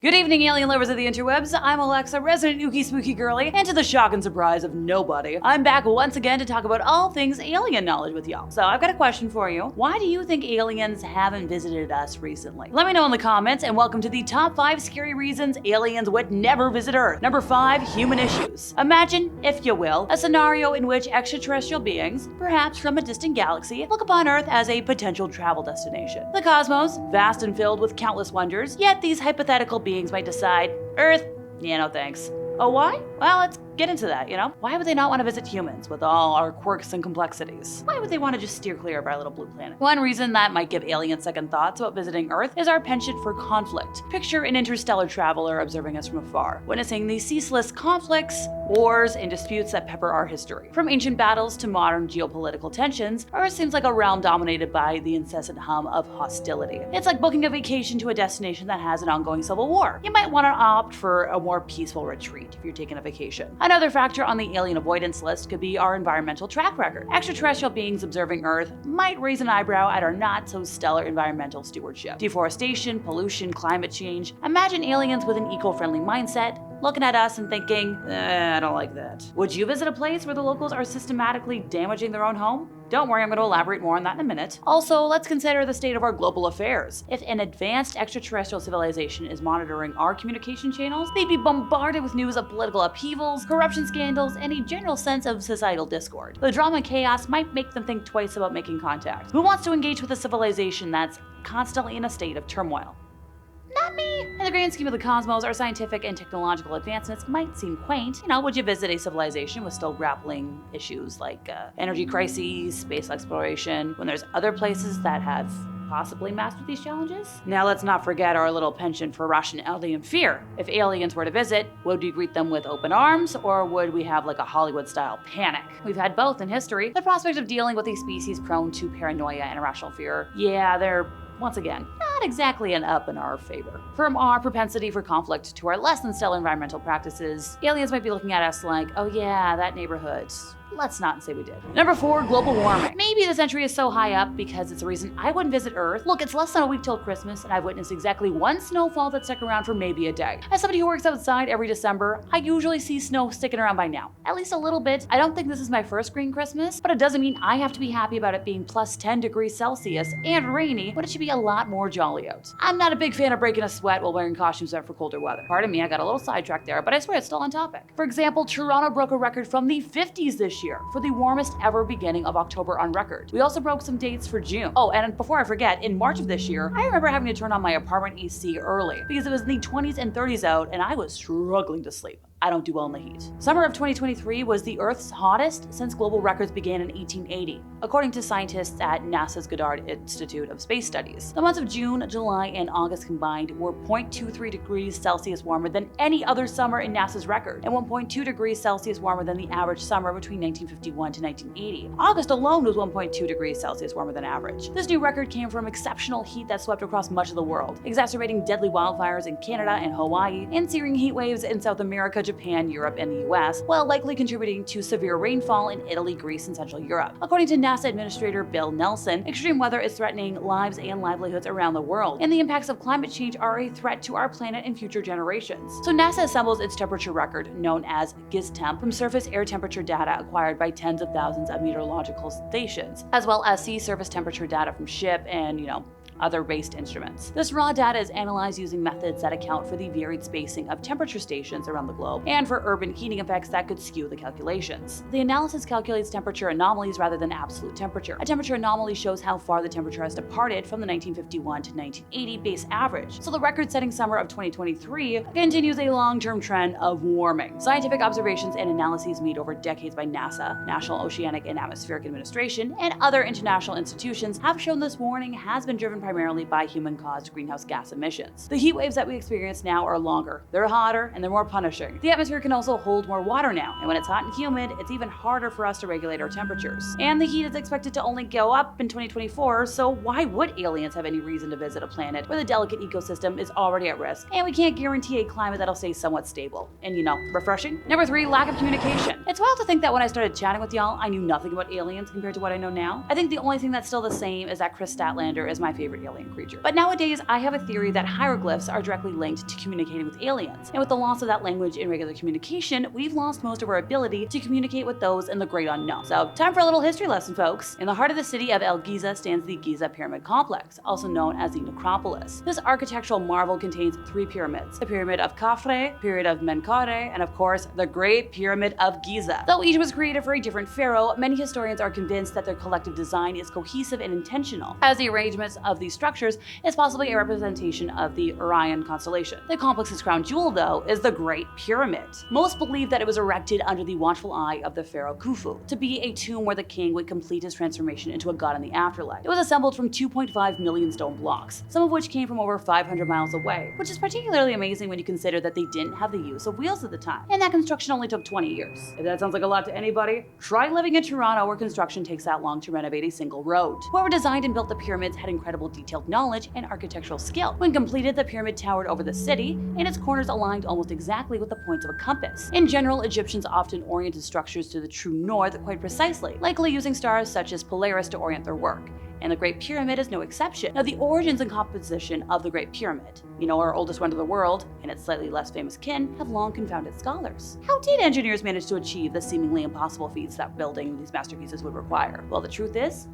Good evening, alien lovers of the interwebs. I'm Alexa, resident ookie spooky girly, and to the shock and surprise of nobody, I'm back once again to talk about all things alien knowledge with y'all. So I've got a question for you. Why do you think aliens haven't visited us recently? Let me know in the comments, and welcome to the top 5 scary reasons aliens would never visit Earth. Number 5, human issues. Imagine, if you will, a scenario in which extraterrestrial beings, perhaps from a distant galaxy, look upon Earth as a potential travel destination. The cosmos, vast and filled with countless wonders, yet these hypothetical beings might decide, Earth? Yeah, no thanks. Oh, why? Well, let's get into that, Why would they not want to visit humans with all our quirks and complexities? Why would they want to just steer clear of our little blue planet? One reason that might give aliens second thoughts about visiting Earth is our penchant for conflict. Picture an interstellar traveler observing us from afar, witnessing the ceaseless conflicts, wars, and disputes that pepper our history. From ancient battles to modern geopolitical tensions, Earth seems like a realm dominated by the incessant hum of hostility. It's like booking a vacation to a destination that has an ongoing civil war. You might want to opt for a more peaceful retreat if you're taking a vacation. Another factor on the alien avoidance list could be our environmental track record. Extraterrestrial beings observing Earth might raise an eyebrow at our not-so-stellar environmental stewardship. Deforestation, pollution, climate change. Imagine aliens with an eco-friendly mindset looking at us and thinking, I don't like that. Would you visit a place where the locals are systematically damaging their own home? Don't worry, I'm going to elaborate more on that in a minute. Also, let's consider the state of our global affairs. If an advanced extraterrestrial civilization is monitoring our communication channels, they'd be bombarded with news of political upheavals, corruption scandals, and a general sense of societal discord. The drama and chaos might make them think twice about making contact. Who wants to engage with a civilization that's constantly in a state of turmoil? Not me. In the grand scheme of the cosmos, our scientific and technological advancements might seem quaint. Would you visit a civilization with still grappling issues like energy crises, space exploration, when there's other places that have possibly mastered these challenges? Now let's not forget our little penchant for rationality and fear. If aliens were to visit, would we greet them with open arms, or would we have like a Hollywood-style panic? We've had both in history. The prospect of dealing with a species prone to paranoia and irrational fear, they're once again, not exactly an up in our favor. From our propensity for conflict to our less than stellar environmental practices, aliens might be looking at us like, oh yeah, that neighborhood. Let's not say we did. Number 4, global warming. Maybe this entry is so high up because it's a reason I wouldn't visit Earth. Look, it's less than a week till Christmas, and I've witnessed exactly one snowfall that stuck around for maybe a day. As somebody who works outside every December, I usually see snow sticking around by now. At least a little bit. I don't think this is my first green Christmas, but it doesn't mean I have to be happy about it being plus 10 degrees Celsius and rainy, when it should be a lot more jolly out. I'm not a big fan of breaking a sweat while wearing costumes meant for colder weather. Pardon me, I got a little sidetracked there, but I swear it's still on topic. For example, Toronto broke a record from the 50s this year for the warmest ever beginning of October on record. We also broke some dates for June. Oh, and before I forget, in March of this year, I remember having to turn on my apartment AC early because it was in the 20s and 30s out and I was struggling to sleep. I don't do well in the heat. Summer of 2023 was the Earth's hottest since global records began in 1880, according to scientists at NASA's Goddard Institute of Space Studies. The months of June, July, and August combined were 0.23 degrees Celsius warmer than any other summer in NASA's record, and 1.2 degrees Celsius warmer than the average summer between 1951 to 1980. August alone was 1.2 degrees Celsius warmer than average. This new record came from exceptional heat that swept across much of the world, exacerbating deadly wildfires in Canada and Hawaii, and searing heat waves in South America, Japan, Europe, and the US, while likely contributing to severe rainfall in Italy, Greece, and Central Europe. According to NASA Administrator Bill Nelson, extreme weather is threatening lives and livelihoods around the world, and the impacts of climate change are a threat to our planet and future generations. So NASA assembles its temperature record, known as GizTemp, from surface air temperature data acquired by tens of thousands of meteorological stations, as well as sea surface temperature data from ship and, other based instruments. This raw data is analyzed using methods that account for the varied spacing of temperature stations around the globe and for urban heating effects that could skew the calculations. The analysis calculates temperature anomalies rather than absolute temperature. A temperature anomaly shows how far the temperature has departed from the 1951 to 1980 base average. So the record-setting summer of 2023 continues a long-term trend of warming. Scientific observations and analyses made over decades by NASA, National Oceanic and Atmospheric Administration, and other international institutions have shown this warning has been driven primarily by human-caused greenhouse gas emissions. The heat waves that we experience now are longer, they're hotter, and they're more punishing. The atmosphere can also hold more water now, and when it's hot and humid, it's even harder for us to regulate our temperatures. And the heat is expected to only go up in 2024, so why would aliens have any reason to visit a planet where the delicate ecosystem is already at risk, and we can't guarantee a climate that'll stay somewhat stable and, refreshing? Number 3, lack of communication. It's wild to think that when I started chatting with y'all, I knew nothing about aliens compared to what I know now. I think the only thing that's still the same is that Chris Statlander is my favorite favorite alien creature. But nowadays, I have a theory that hieroglyphs are directly linked to communicating with aliens. And with the loss of that language in regular communication, we've lost most of our ability to communicate with those in the great unknown. So time for a little history lesson, folks. In the heart of the city of El Giza stands the Giza Pyramid Complex, also known as the Necropolis. This architectural marvel contains 3 pyramids: the Pyramid of Khafre, Pyramid of Menkaure, and of course, the Great Pyramid of Giza. Though each was created for a different pharaoh, many historians are convinced that their collective design is cohesive and intentional, as the arrangements of these structures is possibly a representation of the Orion constellation. The complex's crown jewel, though, is the Great Pyramid. Most believe that it was erected under the watchful eye of the pharaoh Khufu, to be a tomb where the king would complete his transformation into a god in the afterlife. It was assembled from 2.5 million stone blocks, some of which came from over 500 miles away, which is particularly amazing when you consider that they didn't have the use of wheels at the time, and that construction only took 20 years. If that sounds like a lot to anybody, try living in Toronto, where construction takes that long to renovate a single road. Whoever designed and built the pyramids had incredible detailed knowledge and architectural skill. When completed, the pyramid towered over the city, and its corners aligned almost exactly with the points of a compass. In general, Egyptians often oriented structures to the true north quite precisely, likely using stars such as Polaris to orient their work. And the Great Pyramid is no exception. Now, the origins and composition of the Great Pyramid, our oldest wonder of the world, and its slightly less famous kin, have long confounded scholars. How did engineers manage to achieve the seemingly impossible feats that building these masterpieces would require? Well, the truth is,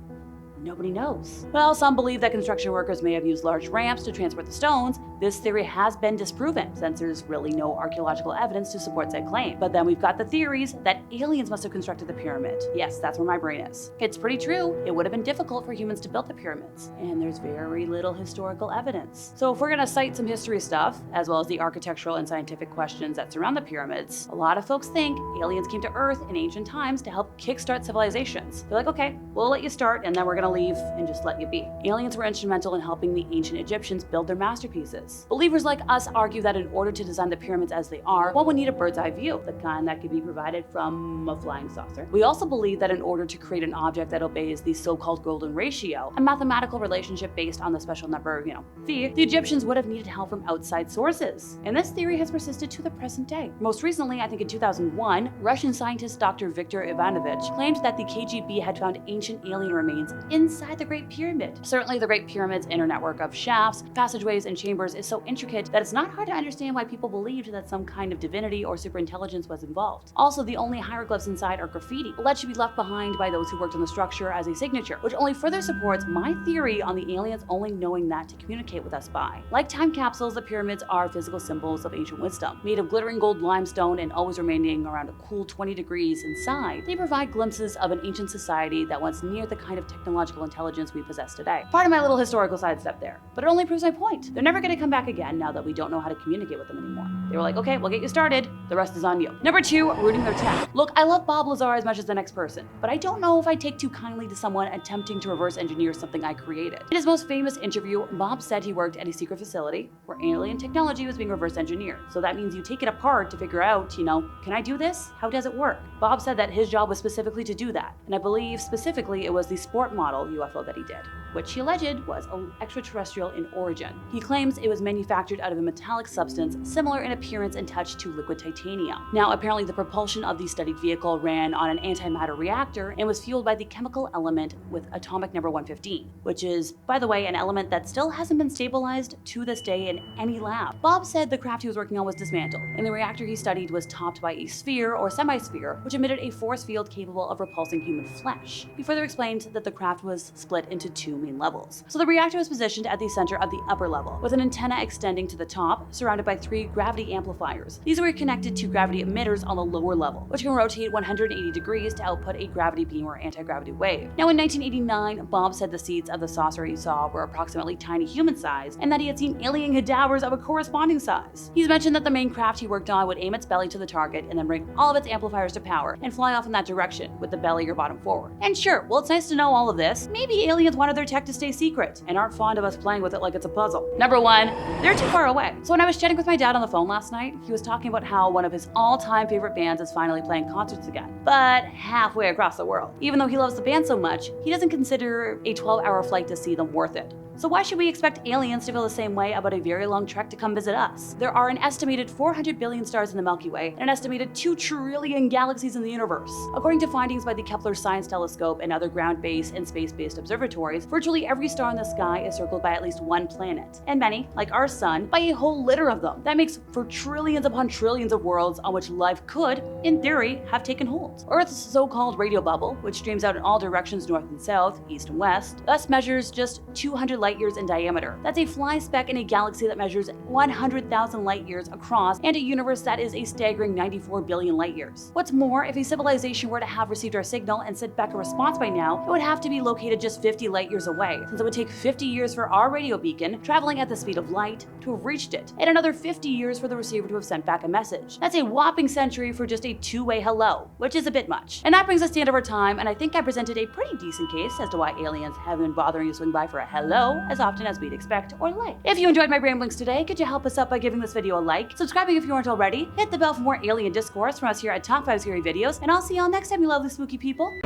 nobody knows. Well, some believe that construction workers may have used large ramps to transport the stones. This theory has been disproven, since there's really no archaeological evidence to support said claim. But then we've got the theories that aliens must have constructed the pyramid. Yes, that's where my brain is. It's pretty true. It would have been difficult for humans to build the pyramids, and there's very little historical evidence. So if we're gonna cite some history stuff, as well as the architectural and scientific questions that surround the pyramids, a lot of folks think aliens came to Earth in ancient times to help kickstart civilizations. They're like, okay, we'll let you start, and then we're gonna leave and just let you be. Aliens were instrumental in helping the ancient Egyptians build their masterpieces. Believers like us argue that in order to design the pyramids as they are, one would need a bird's eye view, the kind that could be provided from a flying saucer. We also believe that in order to create an object that obeys the so-called golden ratio, a mathematical relationship based on the special number, phi, the Egyptians would have needed help from outside sources. And this theory has persisted to the present day. Most recently, I think in 2001, Russian scientist Dr. Viktor Ivanovich claimed that the KGB had found ancient alien remains inside the Great Pyramid. Certainly, the Great Pyramid's inner network of shafts, passageways, and chambers is so intricate that it's not hard to understand why people believed that some kind of divinity or superintelligence was involved. Also, the only hieroglyphs inside are graffiti, alleged to be left behind by those who worked on the structure as a signature, which only further supports my theory on the aliens only knowing that to communicate with us by. Like time capsules, the pyramids are physical symbols of ancient wisdom. Made of glittering gold limestone and always remaining around a cool 20 degrees inside, they provide glimpses of an ancient society that once neared the kind of technological intelligence we possess today. Part of my little historical sidestep there, but it only proves my point. They're never gonna come back again now that we don't know how to communicate with them anymore. They were like, okay, we'll get you started. The rest is on you. Number 2, rooting their tech. Look, I love Bob Lazar as much as the next person, but I don't know if I take too kindly to someone attempting to reverse engineer something I created. In his most famous interview, Bob said he worked at a secret facility where alien technology was being reverse engineered. So that means you take it apart to figure out, can I do this? How does it work? Bob said that his job was specifically to do that, and I believe specifically it was the sport model UFO that he did, which he alleged was extraterrestrial in origin. He claims it was manufactured out of a metallic substance similar in appearance and touch to liquid titanium. Now, apparently the propulsion of the studied vehicle ran on an antimatter reactor and was fueled by the chemical element with atomic number 115, which is, by the way, an element that still hasn't been stabilized to this day in any lab. Bob said the craft he was working on was dismantled, and the reactor he studied was topped by a sphere or semi-sphere, which emitted a force field capable of repulsing human flesh. He further explained that the craft was split into 2 main levels. So the reactor was positioned at the center of the upper level, with an antenna extending to the top, surrounded by 3 gravity amplifiers. These were connected to gravity emitters on the lower level, which can rotate 180 degrees to output a gravity beam or anti-gravity wave. Now, in 1989, Bob said the seeds of the saucer he saw were approximately tiny human size, and that he had seen alien cadavers of a corresponding size. He's mentioned that the main craft he worked on would aim its belly to the target and then bring all of its amplifiers to power and fly off in that direction, with the belly or bottom forward. And sure, while it's nice to know all of this, maybe aliens wanted their tech to stay secret and aren't fond of us playing with it like it's a puzzle. Number 1, they're too far away. So when I was chatting with my dad on the phone last night, he was talking about how one of his all-time favorite bands is finally playing concerts again, but halfway across the world. Even though he loves the band so much, he doesn't consider a 12-hour flight to see them worth it. So why should we expect aliens to feel the same way about a very long trek to come visit us? There are an estimated 400 billion stars in the Milky Way and an estimated 2 trillion galaxies in the universe. According to findings by the Kepler Science Telescope and other ground-based and space-based observatories, virtually every star in the sky is circled by at least one planet, and many, like our sun, by a whole litter of them. That makes for trillions upon trillions of worlds on which life could, in theory, have taken hold. Earth's so-called radio bubble, which streams out in all directions north and south, east and west, thus measures just 200 light years in diameter. That's a fly speck in a galaxy that measures 100,000 light years across and a universe that is a staggering 94 billion light years. What's more, if a civilization were to have received our signal and sent back a response by now, it would have to be located just 50 light years away, since it would take 50 years for our radio beacon, traveling at the speed of light, to have reached it, and another 50 years for the receiver to have sent back a message. That's a whopping century for just a two-way hello, which is a bit much. And that brings us to the end of our time, and I think I presented a pretty decent case as to why aliens haven't been bothering to swing by for a hello as often as we'd expect or like. If you enjoyed my ramblings today, could you help us out by giving this video a like, subscribing if you aren't already, hit the bell for more alien discourse from us here at Top 5 Scary Videos, and I'll see y'all next time, you lovely spooky people.